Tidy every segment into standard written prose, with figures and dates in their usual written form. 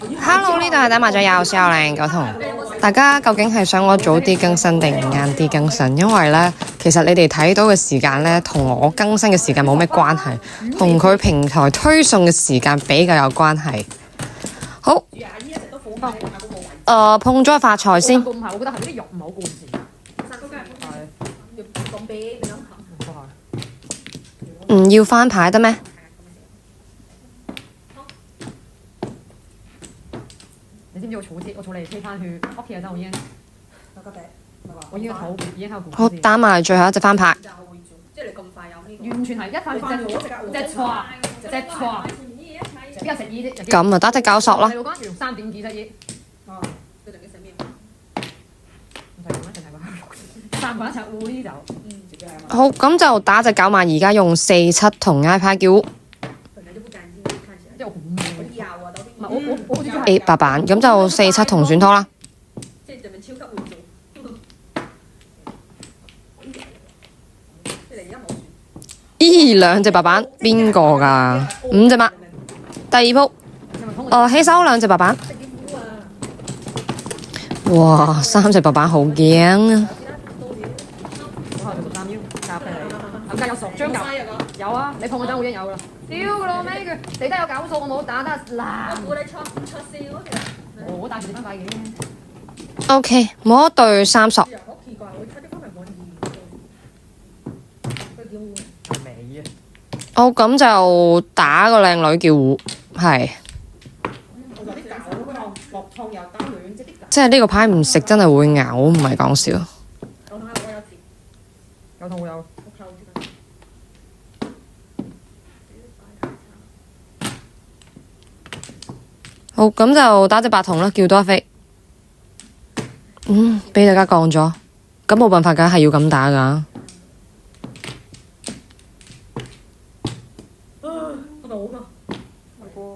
Hello，呢度係打麻雀有小靚九同大家，究竟係想我早啲更新定晏啲更新？因為呢，其實你哋睇到嘅時間呢，同我更新嘅時間冇咩關係，同佢平台推送嘅時間比較有關係。好，碰咗發財先。我覺得係啲肉唔好顧事。唔要翻牌得咩？你知唔知我儲嚟飛翻去屋企嗰陣，我已經肚已經喺度。好，打埋最後一隻翻牌。完全係一翻隻錯，邊有食意啫？咁啊，打隻搞索啦。老關用3點幾隻億。3個一齊烏呢就。好，咁就打隻九萬，而家用4、7同嗌牌叫。A 白板，咁就4、7同選拖啦。咦，兩隻白板，邊個㗎？5隻馬，第二鋪。起手2隻白板。哇，3隻白板好驚啊！有10張㗎，有啊！你碰嗰張已經有啦。屌老味佢，你都有搞數，我冇打得嗱。我估你錯笑我帶住你翻牌嘅。OK， 摸一對3索。好，咁就打個靚女叫胡，係。即係呢個牌唔食真係會嘔，唔係講笑。有痛會有。好，咁就打隻白筒啦，叫多一飛。俾大家降咗，咁冇辦法㗎，係要咁打㗎。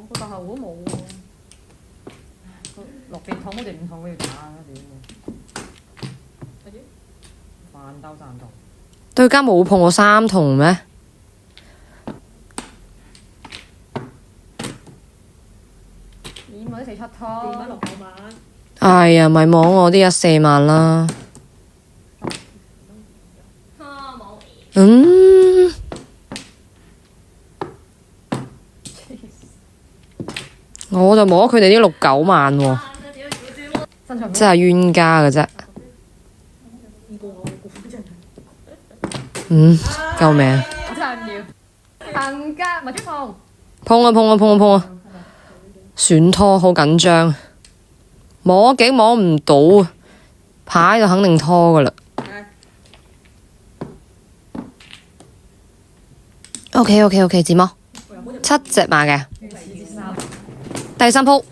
個大後都冇喎，落地糖嗰隻5糖都要打啊！屌，飯兜3筒。對家冇碰過3筒咩？或者4、7拖。6、9萬。哎呀，咪摸我啲1、4萬啦。我就摸佢哋啲6、9萬喎，真係冤家嘅啫。救命！我真係唔要。行家咪追碰。碰啊！選拖好緊張，摸極摸唔到，牌就肯定拖㗎喇。OK， 自摸7隻馬嘅，第3鋪。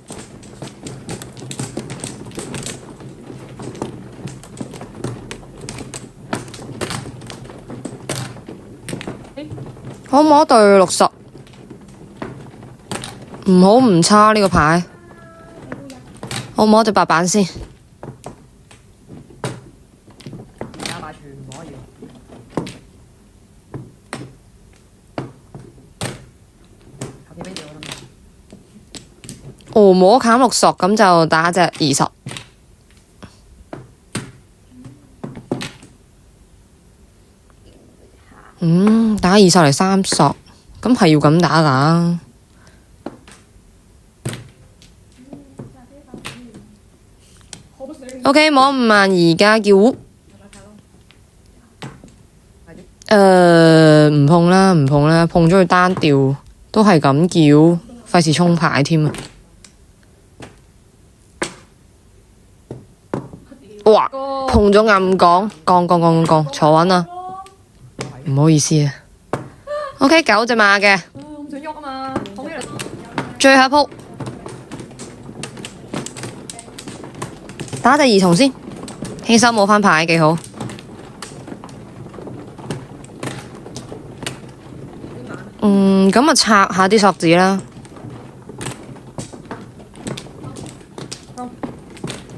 可唔可對6索？唔好唔差呢個牌，我摸隻白板先。打埋全部可以。摸砍6索，咁就打隻2索。打2索嚟3索，咁係要咁打㗎。OK， 摸5萬，而家叫胡。唔碰啦，碰咗佢單調，都係咁叫，費事衝牌添啊！哇，碰咗暗港，降，坐穩啦，唔好意思啊。OK， 9隻馬嘅，唔想喐啊嘛，最後一鋪。打隻2筒先，起手冇翻牌，幾好。咁啊拆下啲索子啦。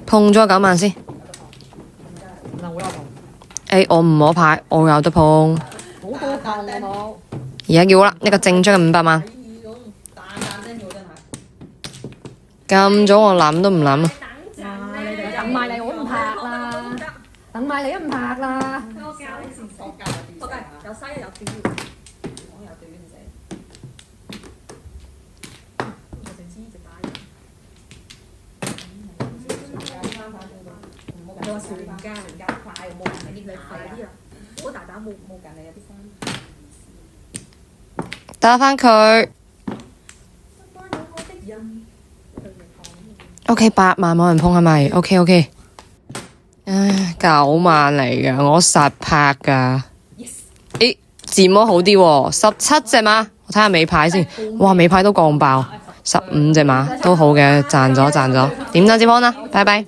碰咗9萬先。我唔摸牌，我有得碰。好多碰我冇。而家叫啦，一個正張嘅500萬。咁早我諗都唔諗啊！你等埋嚟我唔拍啦，等埋嚟都唔拍啦。有西有短，講有短啫。我淨知隻打人。你話船家快，冇人你快啲啊！好大膽冇近你有啲山。打返佢。OK， 8萬冇人碰係咪 ？OK。唉，9萬嚟㗎，我實拍㗎。誒，自摸好啲喎，17隻馬，我睇下尾牌先。哇，尾牌都降爆，15隻馬都好嘅，賺咗。點咗支波啦，拜拜。